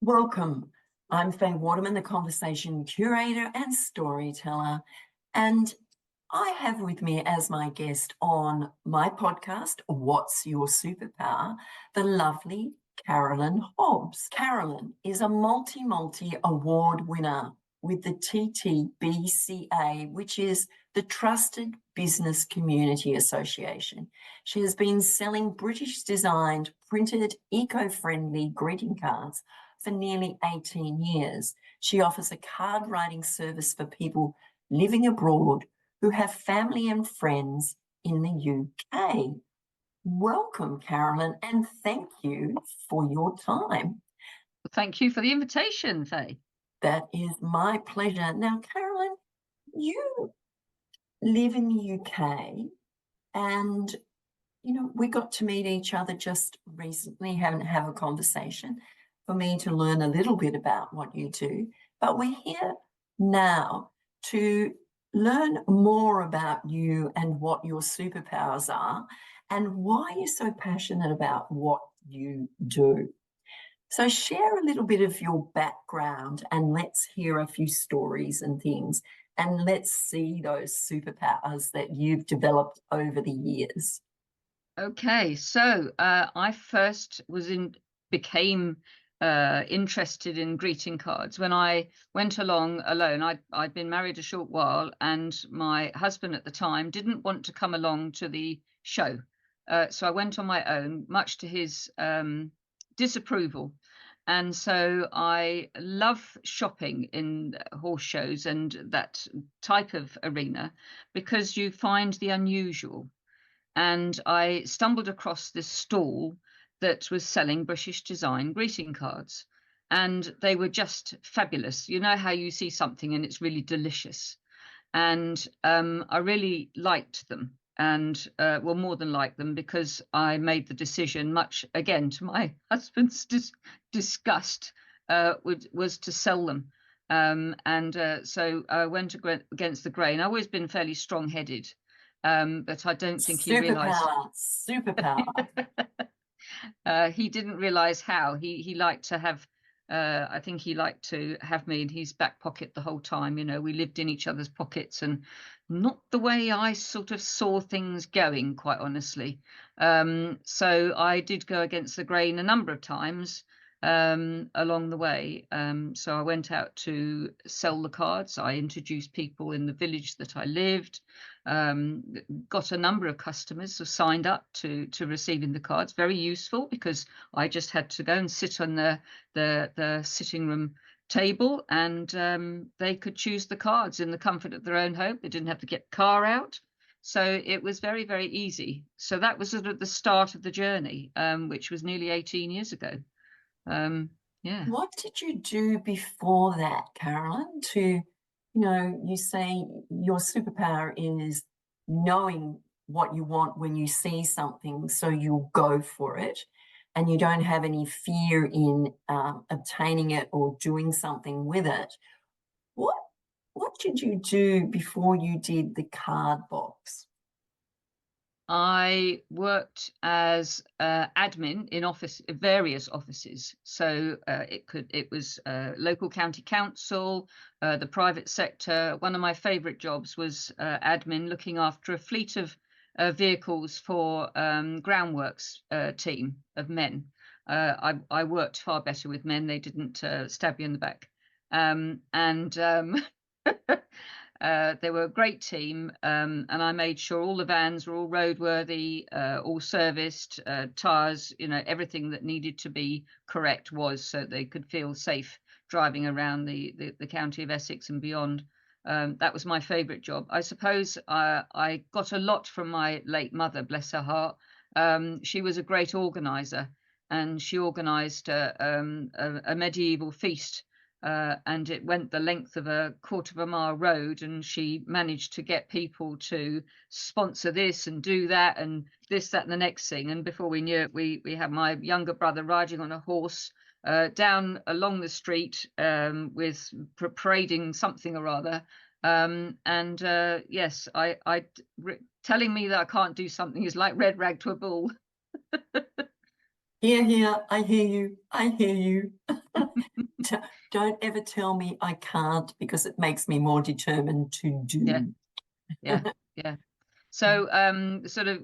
Welcome. I'm Faye Waterman, the conversation curator and storyteller, and I have with me as my guest on my podcast, What's Your Superpower?, the lovely Carolyn Hobbs. Carolyn is a multi-award winner with the TTBCA, which is the Trusted Business Community Association. She has been selling British designed, printed, eco-friendly greeting cards for nearly 18 years. She offers a card writing service for people living abroad who have family and friends in the UK. Welcome, Carolyn, and thank you for your time. Thank you for the invitation, Faye. That is my pleasure. Now, Carolyn, you live in the UK and, we got to meet each other just recently, having to have a conversation for me to learn a little bit about what you do. But we're here now to learn more about you and what your superpowers are and why you're so passionate about what you do. So share a little bit of your background and let's hear a few stories and things, and let's see those superpowers that you've developed over the years. Okay, so I first became interested in greeting cards when I went along alone. I'd been married a short while, and my husband at the time didn't want to come along to the show. So I went on my own, much to his disapproval. And so I love shopping in horse shows and that type of arena because you find the unusual. And I stumbled across this stall that was selling British design greeting cards, and they were just fabulous. You know how you see something and it's really delicious, and I really liked them, and well, more than liked them, because I made the decision, much again to my husband's disgust, was to sell them. So I went against the grain. I've always been fairly strong-headed, but I don't think he realised. Superpower. He didn't realise how. He liked to have. I think he liked to have me in his back pocket the whole time. We lived in each other's pockets, and not the way I sort of saw things going, quite honestly. So I did go against the grain a number of times along the way. So I went out to sell the cards. I introduced people in the village that I lived. Got a number of customers who signed up to receiving the cards. Very useful, because I just had to go and sit on the sitting room table, and they could choose the cards in the comfort of their own home. They didn't have to get the car out. So it was very, very easy. So that was sort of the start of the journey, which was nearly 18 years ago. Yeah. What did you do before that, Carolyn, to you say your superpower is knowing what you want when you see something, so you'll go for it, and you don't have any fear in obtaining it or doing something with it. What did you do before you did the card box? I worked as admin in various offices. So it was local county council, the private sector. One of my favourite jobs was admin, looking after a fleet of vehicles for groundworks team of men. I worked far better with men. They didn't stab you in the back. They were a great team, and I made sure all the vans were all roadworthy, all serviced, tyres, everything that needed to be correct was, so they could feel safe driving around the county of Essex and beyond. That was my favourite job. I suppose I got a lot from my late mother, bless her heart. She was a great organiser, and she organised a medieval feast. And it went the length of a quarter-of-a-mile road, and she managed to get people to sponsor this and do that and this, that, and the next thing. And before we knew it, we had my younger brother riding on a horse down along the street with parading something or other. Yes, telling me that I can't do something is like red rag to a bull. Here, I hear you. don't ever tell me I can't, because it makes me more determined to Yeah, do. yeah, yeah. So sort of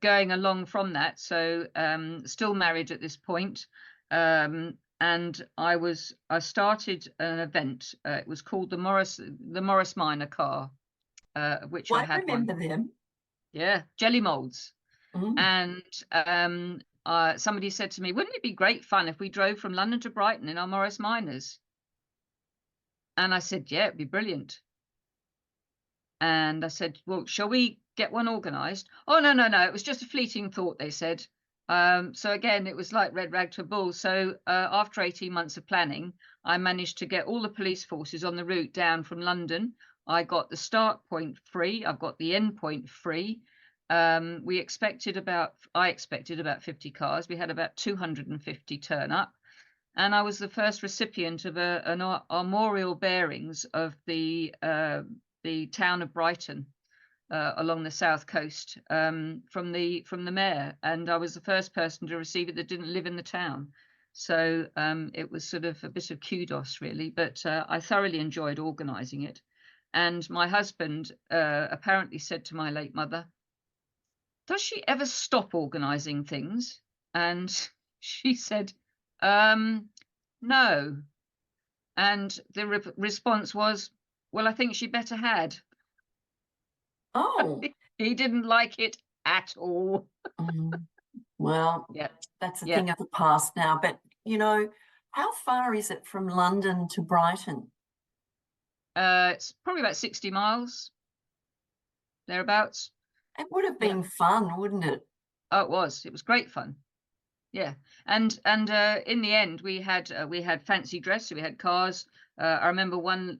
going along from that, so still married at this point, and I started an event. It was called the Morris Minor Car, which Well, I I had one. remember them. Yeah, jelly molds. Mm. And somebody said to me, "Wouldn't it be great fun if we drove from London to Brighton in our Morris Minors?" And I said, "Yeah, it'd be brilliant." And I said, "Well, shall we get one organised?" "Oh, no, no, no. It was just a fleeting thought," they said. So again, it was like red rag to a bull. So after 18 months of planning, I managed to get all the police forces on the route down from London. I got the start point free. I've got the end point free. I expected about 50 cars. We had about 250 turn up. And I was the first recipient of an armorial bearings of the town of Brighton along the south coast from the mayor, and I was the first person to receive it that didn't live in the town. So it was sort of a bit of kudos, really. But I thoroughly enjoyed organising it. And my husband apparently said to my late mother, "Does she ever stop organising things?" And she said, "No." And the response was, "Well, I think she better had." Oh, He didn't like it at all. mm, well, Yeah, that's a yeah. thing of the past now. But, how far is it from London to Brighton? It's probably about 60 miles, thereabouts. It would have Yeah. been fun, wouldn't it? Oh, it was. It was great fun. Yeah. And in the end, we had fancy dress. So we had cars. I remember one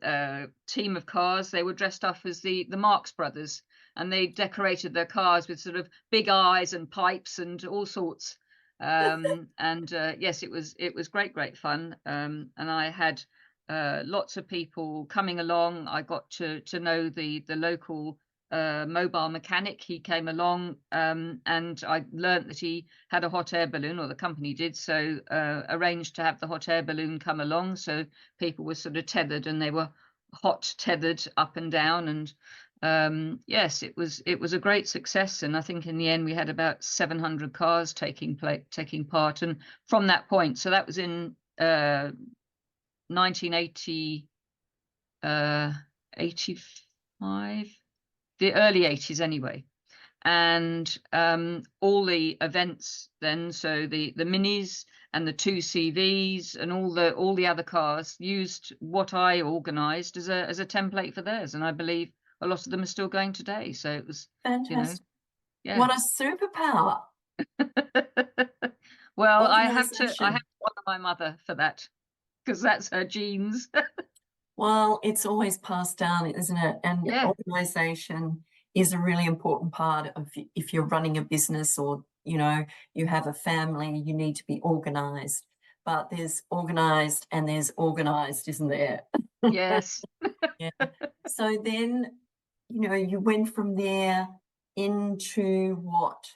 team of cars. They were dressed up as the Marx Brothers, and they decorated their cars with sort of big eyes and pipes and all sorts. And yes, it was great fun. And I had lots of people coming along. I got to know the local mobile mechanic. He came along, and I learnt that he had a hot air balloon, or the company did, so arranged to have the hot air balloon come along, so people were sort of tethered, and they were hot tethered up and down. And yes, it was a great success, and I think in the end we had about 700 cars taking part. And from that point, so that was in 1980 85, the early 80s anyway. And all the events then, so the minis and the 2CVs and all the other cars used what I organised as a template for theirs, and I believe a lot of them are still going today. So it was, Fantastic. yeah. What a superpower. Well, I have to Organisation. honor my mother for that, because that's her genes. Well, it's always passed down, isn't it? And Yeah, organisation is a really important part of, if you're running a business, or, you have a family, you need to be organised. But there's organised and there's organised, isn't there? yes. Yeah. So then, you went from there into what?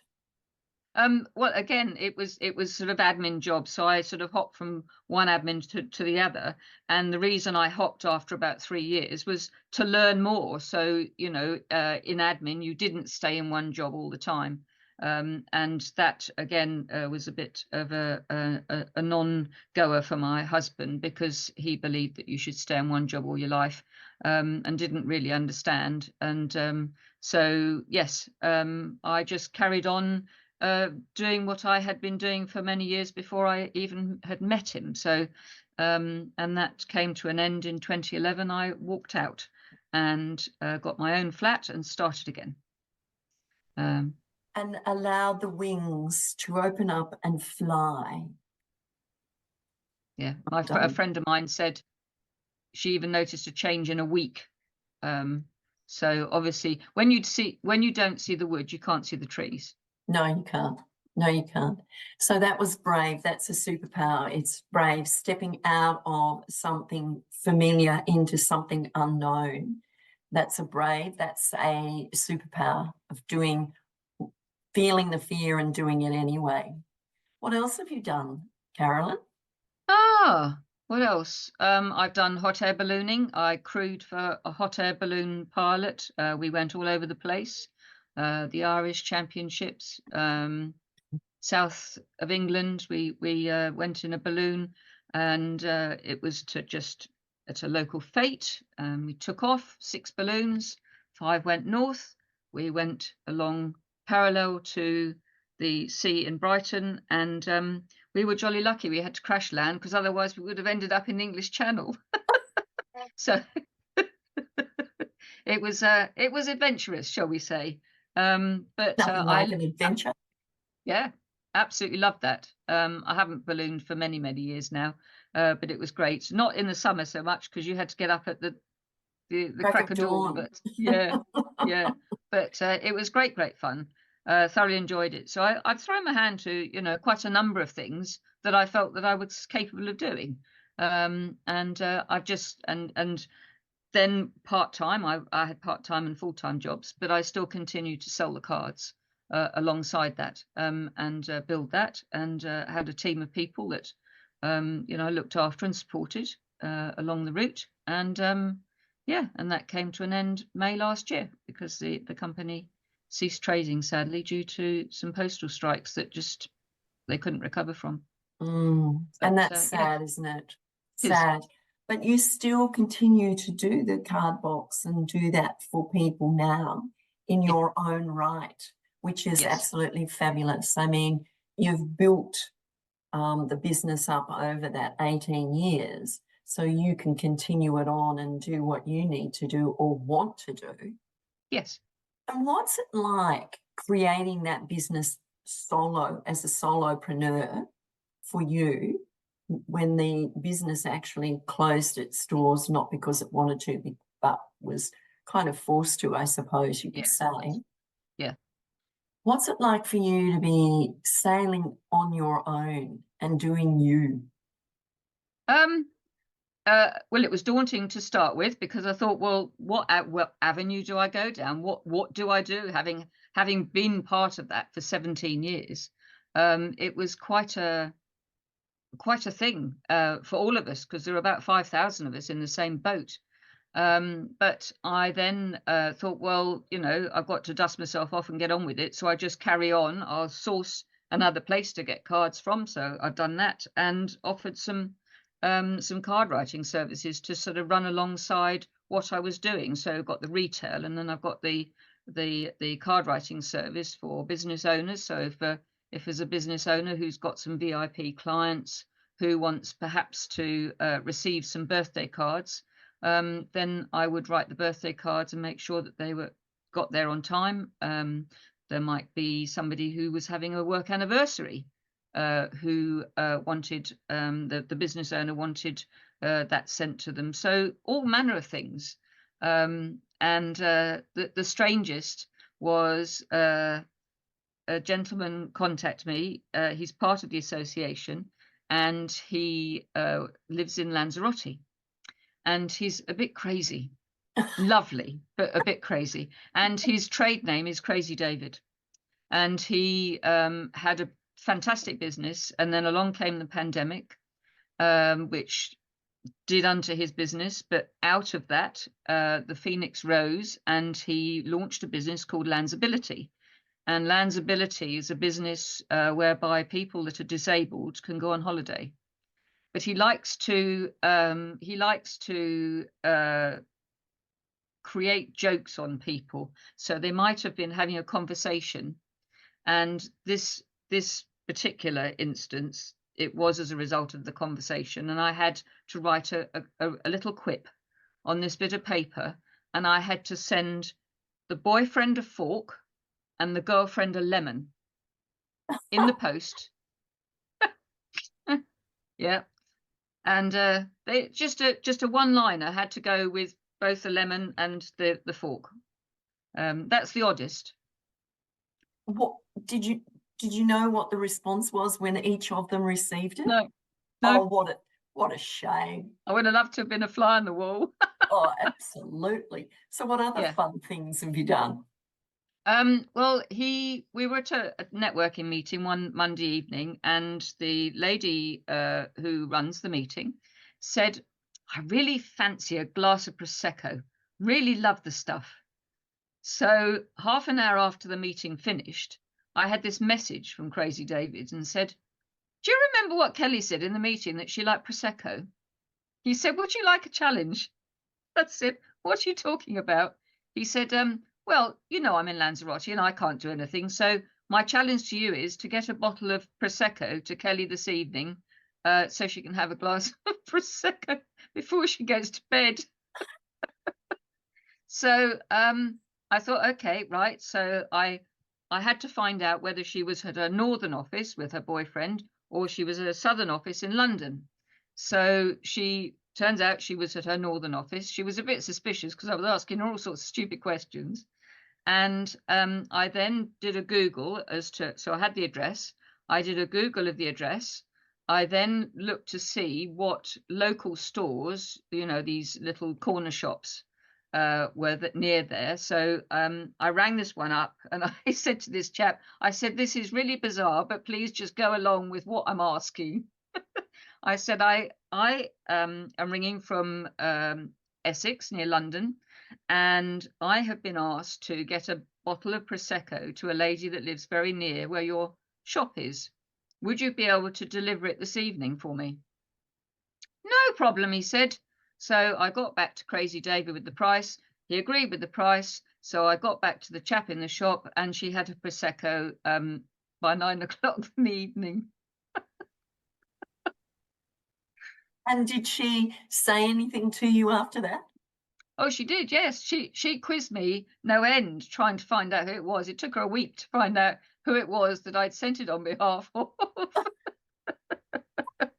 Well, again, it was sort of admin job, so I sort of hopped from one admin to the other. And the reason I hopped after about 3 years was to learn more. So in admin, you didn't stay in one job all the time, and that again was a bit of a non-goer for my husband, because he believed that you should stay in one job all your life, and didn't really understand. And so yes, I just carried on doing what I had been doing for many years before I even had met him. So, and that came to an end in 2011. I walked out and got my own flat and started again. And allowed the wings to open up and fly. Yeah, a friend of mine said she even noticed a change in a week. So obviously, when you don't see the wood, you can't see the trees. No, you can't. No, you can't. So that was brave. That's a superpower. It's brave, stepping out of something familiar into something unknown. That's a superpower of feeling the fear and doing it anyway. What else have you done, Carolyn? Ah, What else? I've done hot air ballooning. I crewed for a hot air balloon pilot. We went all over the place. The Irish Championships, south of England. We went in a balloon, and it was to just at a local fete. We took off 6 balloons. 5 went north. We went along parallel to the sea in Brighton, and we were jolly lucky we had to crash land, because otherwise we would have ended up in the English Channel. So it was adventurous, shall we say. But Nothing like an adventure. yeah, absolutely loved that. I haven't ballooned for many, many years now, but it was great. Not in the summer so much, because you had to get up at the Crack crack of of dawn. dawn. But yeah, yeah. But it was great fun. Thoroughly enjoyed it. So I've thrown my hand to quite a number of things that I felt that I was capable of doing. And I've just and then part-time, I had part-time and full-time jobs, but I still continued to sell the cards alongside that, and build that, and had a team of people that I looked after and supported along the route. And yeah, and that came to an end May last year, because the company ceased trading, sadly, due to some postal strikes that just they couldn't recover from. And But that's yeah, sad, isn't it? it is. Sad. But you still continue to do the card box and do that for people now in Yeah, your own right, which is yes, absolutely fabulous. I mean, you've built the business up over that 18 years, so you can continue it on and do what you need to do or want to do. yes. And what's it like creating that business solo as a solopreneur for you when the business actually closed its doors, not because it wanted to, but was kind of forced to, I suppose you could Yeah, it say? was. Yeah. What's it like for you to be sailing on your own and doing you? Um, well, it was daunting to start with, because I thought, well, what avenue do I go down? What do I do? Having been part of that for 17 years, it was quite a thing for all of us, because there were about 5,000 of us in the same boat. But I then thought, well, I've got to dust myself off and get on with it. So I just carry on. I'll source another place to get cards from. So I've done that, and offered some card writing services to sort of run alongside what I was doing. So got the retail, and then I've got the card writing service for business owners. So if there's a business owner who's got some VIP clients who wants perhaps to receive some birthday cards, then I would write the birthday cards and make sure that they got there on time. There might be somebody who was having a work anniversary, who wanted the business owner wanted that sent to them. So all manner of things. And the strangest was a gentleman contact me. He's part of the association, and he lives in Lanzarote, and he's a bit crazy. Lovely, but a bit crazy. And his trade name is Crazy David. And he had a fantastic business, and then along came the pandemic, which did unto his business. But out of that, the phoenix rose, and he launched a business called Lanzability. And Lanzability is a business whereby people that are disabled can go on holiday. But he likes to create jokes on people. So they might have been having a conversation, and this particular instance, it was as a result of the conversation, and I had to write a little quip on this bit of paper, and I had to send the boyfriend a fork and the girlfriend a lemon in the post. Yeah. And they just a one-liner had to go with both the lemon and the fork. That's the oddest. What did you know what the response was when each of them received it? No, Oh, no, what a shame. I would have loved to have been a fly on the wall. Oh, absolutely. So what other Yeah. fun things have you done? Well, we were at a networking meeting one Monday evening, and the lady who runs the meeting said, "I really fancy a glass of Prosecco. Really love the stuff." So half an hour after the meeting finished, I had this message from Crazy David and said, "Do you remember what Kelly said in the meeting, that she liked Prosecco?" He said, "Would you like a challenge?" I said, "What are you talking about?" He said, "Well, I'm in Lanzarote and I can't do anything. So my challenge to you is to get a bottle of Prosecco to Kelly this evening, so she can have a glass of Prosecco before she goes to bed." So I thought, okay, right. So I had to find out whether she was at her northern office with her boyfriend or she was at a southern office in London. So she turns out she was at her northern office. She was a bit suspicious because I was asking her all sorts of stupid questions. And I then did a Google so I had the address. I did a Google of the address. I then looked to see what local stores, these little corner shops, were near there. So I rang this one up and I said to this chap, I said, "This is really bizarre, but please just go along with what I'm asking." I said, I am ringing from Essex near London, and I have been asked to get a bottle of Prosecco to a lady that lives very near where your shop is. Would you be able to deliver it this evening for me?" "No problem," he said. So I got back to Crazy David with the price. He agreed with the price. So I got back to the chap in the shop, and she had a Prosecco by 9 o'clock in the evening. And did she say anything to you after that? Oh, she did, yes. She quizzed me no end trying to find out who it was. It took her a week to find out who it was that I'd sent it on behalf of. But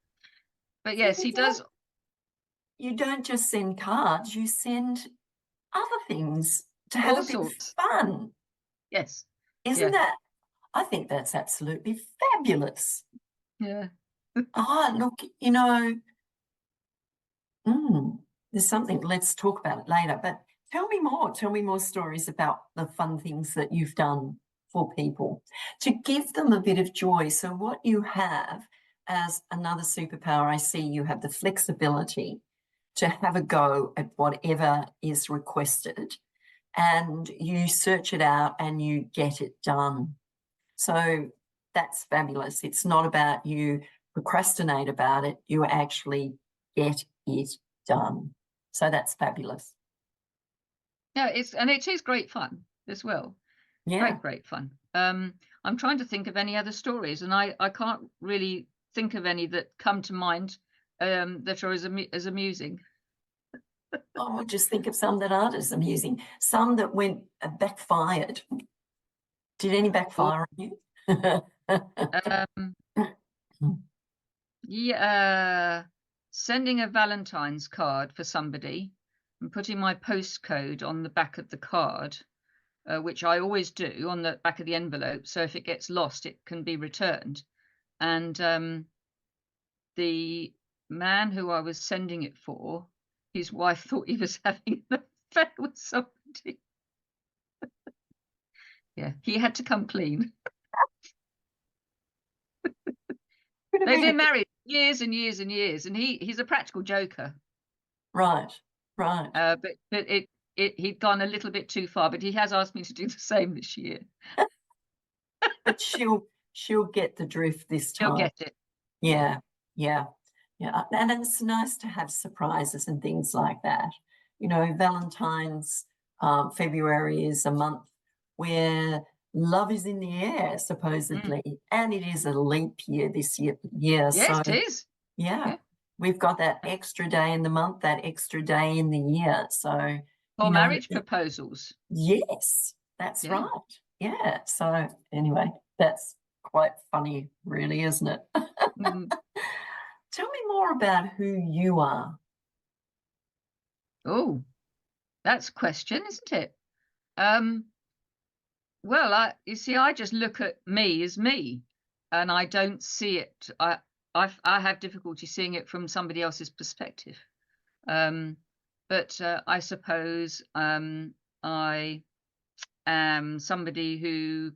So yes, he does you don't just send cards, you send other things to have all a bit of sorts. fun. Yes. Isn't Yeah. that? I think that's absolutely fabulous. Yeah. Look, there's something, let's talk about it later, but tell me more. Tell me more stories about the fun things that you've done for people to give them a bit of joy. So what you have as another superpower, I see you have the flexibility to have a go at whatever is requested, and you search it out and you get it done. So that's fabulous. It's not about you procrastinate about it, you actually get it done. So that's fabulous. Yeah, it is great fun as well. Yeah. Great fun. I'm trying to think of any other stories, and I can't really think of any that come to mind that are as amusing. Oh, we'll just think of some that aren't as amusing. Some that went backfired. Did any Or backfire on you? um, yeah, sending a Valentine's card for somebody and putting my postcode on the back of the card, which I always do on the back of the envelope. So if it gets lost, it can be returned. And the man who I was sending it for, his wife thought he was having an affair with somebody. Yeah, he had to come clean. Could have They've been a been bit, married years and years and years, and he's a practical joker. right, right. But he'd gone a little bit too far. But he has asked me to do the same this year. But she'll get the drift this He'll time. get it. Yeah, yeah, yeah. And it's nice to have surprises and things like that. Valentine's, February is a month where love is in the air, Mm. supposedly, and it is a leap year this year. Yes, So it is. yeah, Yeah. we've got that extra day in the month, that extra day in the year. So For marriage proposals. yes, that's Yeah. right. Yeah. So anyway, that's quite funny, really, isn't it? Mm. Tell me more about who you are. Oh, that's a question, isn't it? Um, Well, you see, I just look at me as me, and I don't see it. I have difficulty seeing it from somebody else's perspective. Um, but I suppose I am somebody who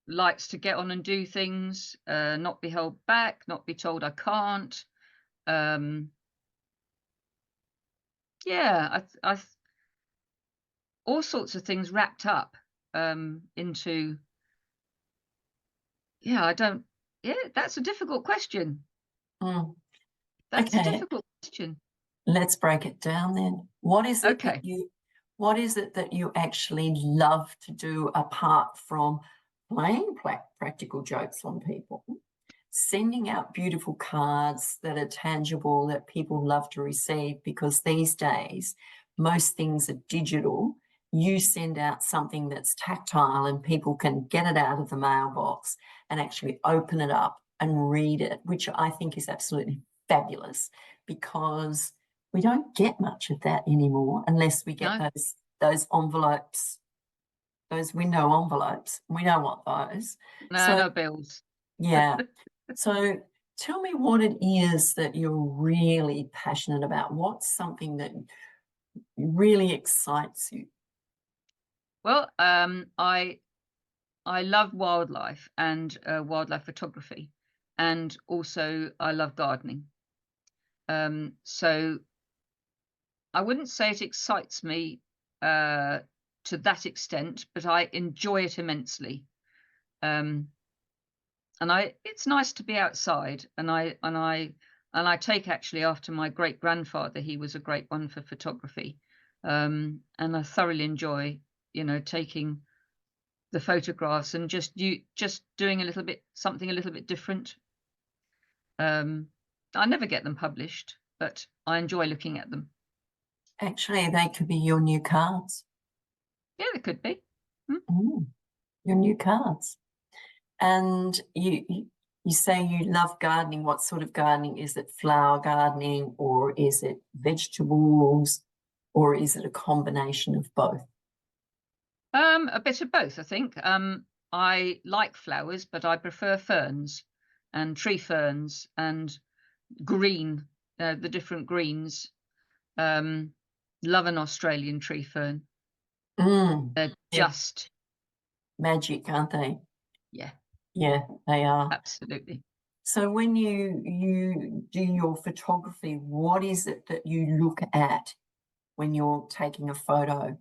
likes to get on and do things, not be held back, not be told I can't. Um, Yeah, I all sorts of things wrapped up into yeah, I don't yeah, that's a difficult question. Mm. That's a Okay, difficult question. let's break it down then. Okay. What is it that you actually love to do apart from playing practical jokes on people? Sending out beautiful cards that are tangible that people love to receive, because these days most things are digital. You send out something that's tactile and people can get it out of the mailbox and actually open it up and read it, which I think is absolutely fabulous, because we don't get much of that anymore unless we get No, those envelopes, those window envelopes. We don't want those. no, So no bills. yeah. So tell me what it is that you're really passionate about. What's something that really excites you? Well, I love wildlife and wildlife photography, and also I love gardening. So I wouldn't say it excites me uh, to that extent, but I enjoy it immensely. Um, and it's nice to be outside, and I take actually after my great grandfather. He was a great one for photography, and I thoroughly enjoy, taking the photographs and just doing a little bit something a little bit different. Um, I never get them published, but I enjoy looking at them. Actually, they could be your new cards. Yeah, they could be. Hmm. Mm, your new cards. And you say you love gardening. What sort of gardening? Is it flower gardening, or is it vegetables, or is it a combination of both? A bit of both, I think. I like flowers, but I prefer ferns and tree ferns and green, the different greens. Um, love an Australian tree fern. Mm, They're they're just, magic, aren't they? yeah, Yeah, they are. absolutely. So when you do your photography, what is it that you look at when you're taking a photo?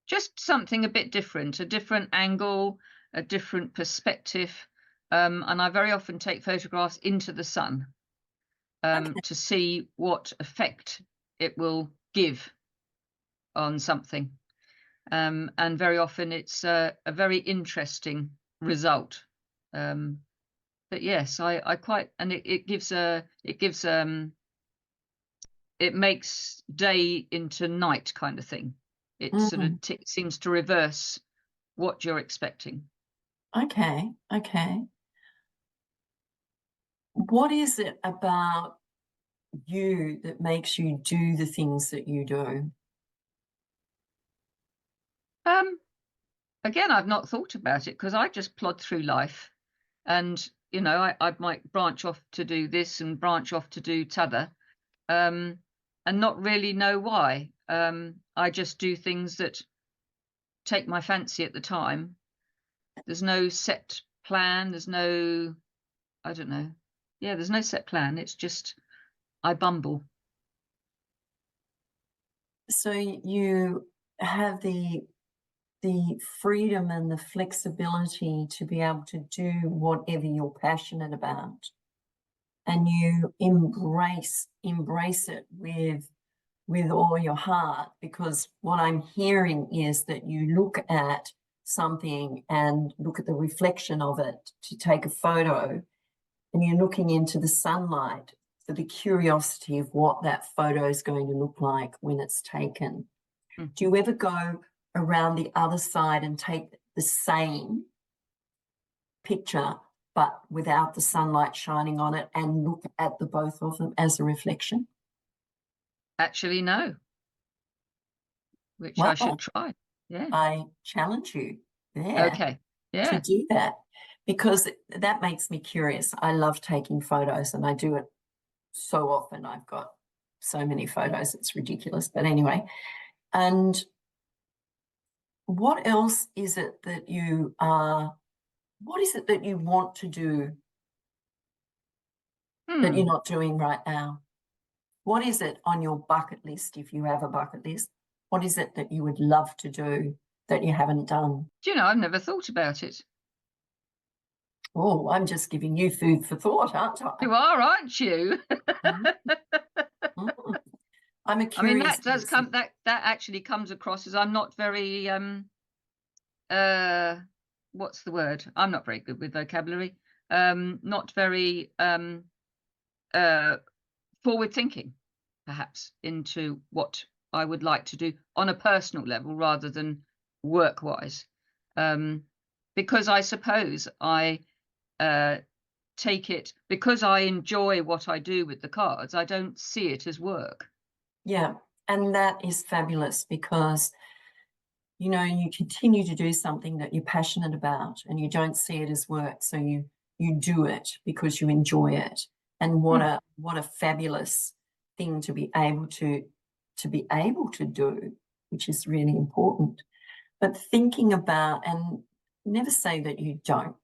Just something a bit different, a different angle, a different perspective. And I very often take photographs into the sun Okay. to see what effect it will give on something. And very often it's a very interesting result. Um, but yes, I quite, and it makes day into night kind of thing. It sort Mm, of seems to reverse what you're expecting. okay. Okay. What is it about you that makes you do the things that you do? Um, Again, I've not thought about it because I just plod through life, and I might branch off to do this and branch off to do t'other, um, and not really know why. I just do things that take my fancy at the time. There's no set plan. There's no, I don't know. Yeah, there's no set plan. It's just I bumble. So you have the freedom and the flexibility to be able to do whatever you're passionate about, and you embrace it with all your heart, because what I'm hearing is that you look at something and look at the reflection of it to take a photo, and you're looking into the sunlight for the curiosity of what that photo is going to look like when it's taken. Do Mhm. you ever go around the other side and take the same picture but without the sunlight shining on it and look at the both of them as a reflection? Actually, no, which I should Well, try. Yeah. I challenge you there Okay. to Yeah. do that, because that makes me curious. I love taking photos and I do it so often. I've got so many photos, it's ridiculous. But anyway, and what else is it that what is it that you want to do that you're Hmm. not doing right now? What is it on your bucket list, if you have a bucket list? What is it that you would love to do that you haven't done? Do you know, I've never thought about it. Oh, I'm just giving you food for thought, aren't I? You are, aren't you? Mm. I'm a I mean, curious that does person. come that actually comes across as I'm not very what's the word? I'm not very good with vocabulary. Not very forward thinking, perhaps, into what I would like to do on a personal level rather than work wise. Because I suppose I take it because I enjoy what I do with the cards, I don't see it as work. Yeah, and that is fabulous because, you know, you continue to do something that you're passionate about and you don't see it as work. So you do it because you enjoy it. And what Mm. a fabulous thing to be able to do, which is really important. But thinking about, and never say that you don't,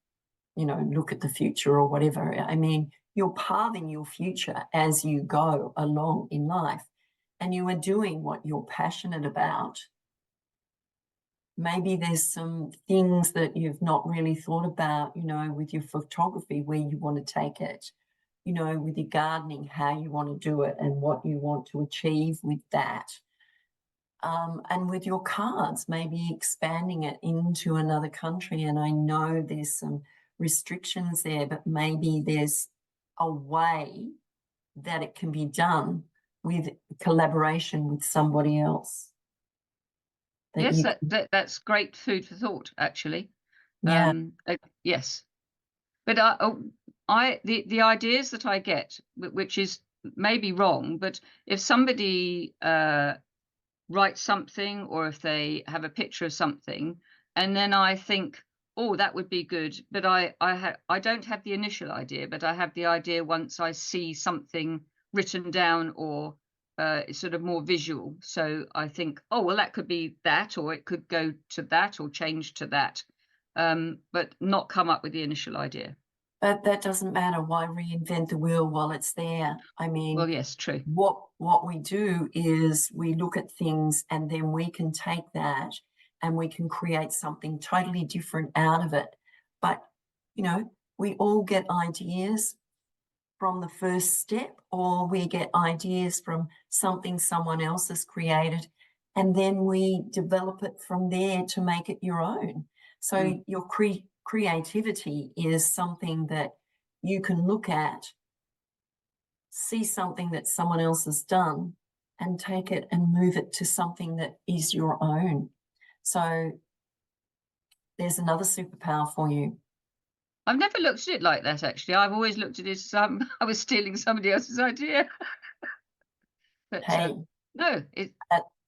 you know, look at the future or whatever. I mean, you're pathing your future as you go along in life, and you are doing what you're passionate about. Maybe there's some things that you've not really thought about, you know, with your photography, where you want to take it, you know, with your gardening, how you want to do it and what you want to achieve with that. And with your cards, maybe expanding it into another country. And I know there's some restrictions there, but maybe there's a way that it can be done with collaboration with somebody else that Yes, you can, that's great food for thought, actually. yeah, Yes, but the ideas that I get, which is maybe wrong, but if somebody write something or if they have a picture of something and then I think, oh, that would be good, but I don't have the initial idea, but I have the idea once I see something written down or it's sort of more visual. So I think, oh, well, that could be that, or it could go to that or change to that, but not come up with the initial idea. but that doesn't matter. Why reinvent the wheel while it's there? I Well, mean, yes, true. what we do is we look at things and then we can take that and we can create something totally different out of it. But, you know, we all get ideas from the first step, or we get ideas from something someone else has created, and then we develop it from there to make it your own. Mm. So your creativity is something that you can look at, see something that someone else has done, and take it and move it to something that is your own. So there's another superpower for you. I've never looked at it like that, actually. I've always looked at it as I was stealing somebody else's idea. But Hey, no, it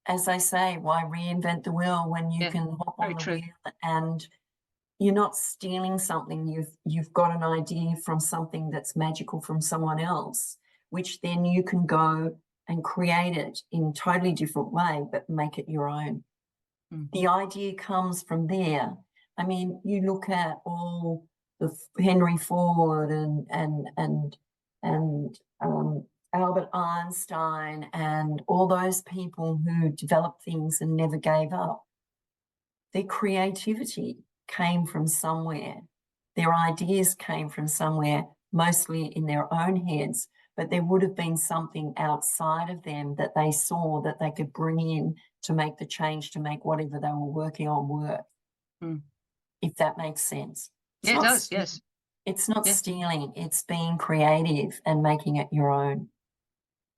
as I say, why reinvent the wheel when you yeah, can hop very on the true. wheel and you're not stealing something. You've got an idea from something that's magical from someone else, which then you can go and create it in a totally different way, but make it your own. Mm. The idea comes from there. I mean, you look at all the Henry Ford and Albert Einstein and all those people who developed things and never gave up. Their creativity came from somewhere. Their ideas came from somewhere, mostly in their own heads, but there would have been something outside of them that they saw that they could bring in to make the change, to make whatever they were working on work, Mm. if that makes sense. It's Yeah, it not does. Yes. it's not Yeah. stealing, it's being creative and making it your own, Mm.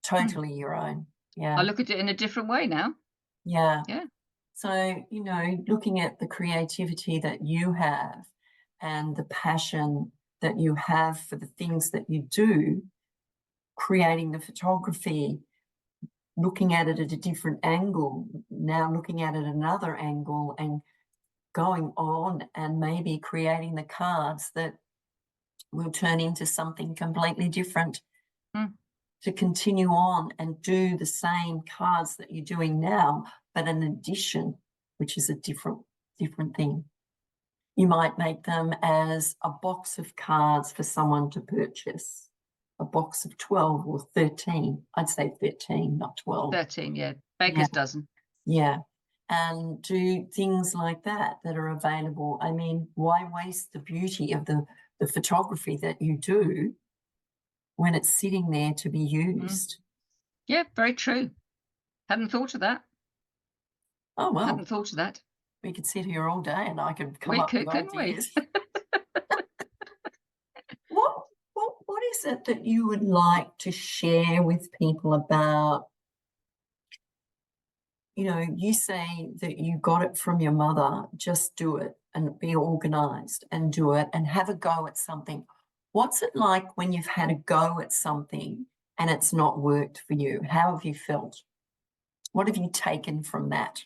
totally your own. I Yeah. look at it in a different way now. Yeah. Yeah. So, you know, looking at the creativity that you have and the passion that you have for the things that you do, creating the photography, looking at it at a different angle, now looking at it another angle and going on and maybe creating the cards that will turn into something completely different, Mm. to continue on and do the same cards that you're doing now, but an addition, which is a different thing. You might make them as a box of cards for someone to purchase, a box of 12 or 13. I'd say 13, not 12. 13, yeah. Baker's dozen. Yeah. And do things like that are available. I mean, why waste the beauty of the photography that you do when it's sitting there to be used? Yeah, very true. Hadn't thought of that. Oh, well, Hadn't thought of that. we could sit here all day and I could come We up could, with couldn't we? ideas. What is it that you would like to share with people about? You know, you say that you got it from your mother, just do it and be organized and do it and have a go at something. What's it like when you've had a go at something and it's not worked for you? How have you felt? What have you taken from that?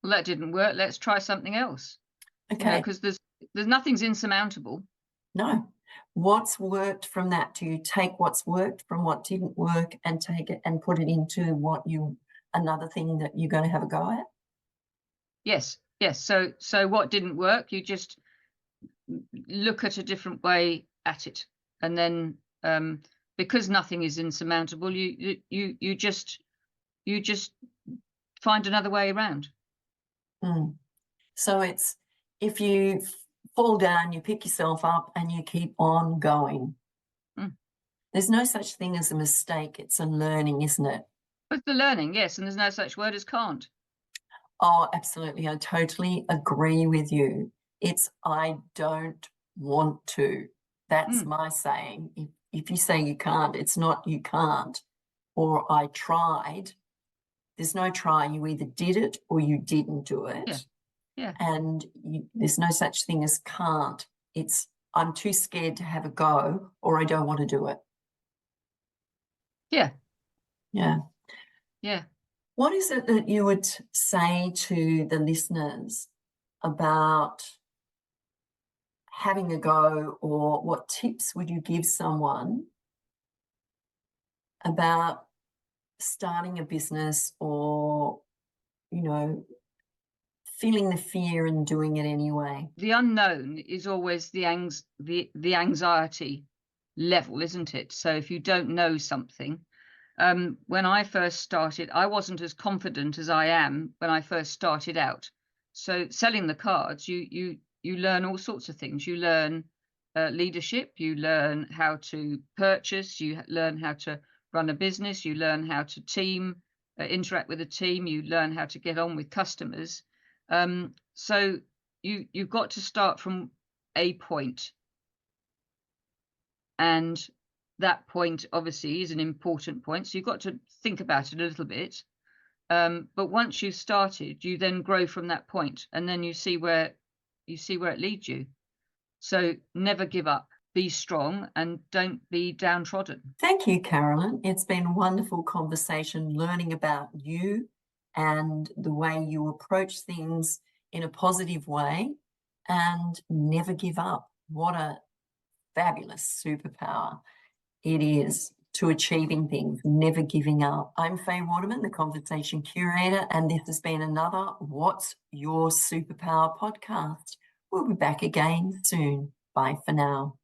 Well, that didn't work. Let's try something else. Okay. Because there's nothing's insurmountable. No. What's worked from that? Do you take what's worked from what didn't work and take it and put it into another thing that you're going to have a go at? Yes. So what didn't work, you just look at a different way at it. And then because nothing is insurmountable, you just find another way around. So it's, if you fall down, you pick yourself up and you keep on going. There's no such thing as a mistake. It's a learning, isn't it? It's the learning, yes, and there's no such word as can't. Oh, absolutely. I totally agree with you. It's I don't want to. That's my saying. If you say you can't, it's not you can't or I tried. There's no try. You either did it or you didn't do it. Yeah. And there's no such thing as can't. It's I'm too scared to have a go or I don't want to do it. Yeah. Yeah. Yeah. What is it that you would say to the listeners about having a go, or what tips would you give someone about starting a business or, you know, feeling the fear and doing it anyway? The unknown is always the anxiety level, isn't it? So if you don't know something, when I first started, I wasn't as confident as I am when I first started out. So selling the cards, you learn all sorts of things. You learn leadership, you learn how to purchase, you learn how to run a business, you learn how to interact with a team, you learn how to get on with customers. So you've got to start from a point, and that point obviously is an important point. So you've got to think about it a little bit. But once you've started, you then grow from that point, and then you see where it leads you. So never give up. Be strong and don't be downtrodden. Thank you, Carolyn. It's been a wonderful conversation learning about you and the way you approach things in a positive way, and never give up. What a fabulous superpower it is to achieving things, never giving up. I'm Faye Waterman, the Conversation Curator, and this has been another What's Your Superpower podcast. We'll be back again soon. Bye for now.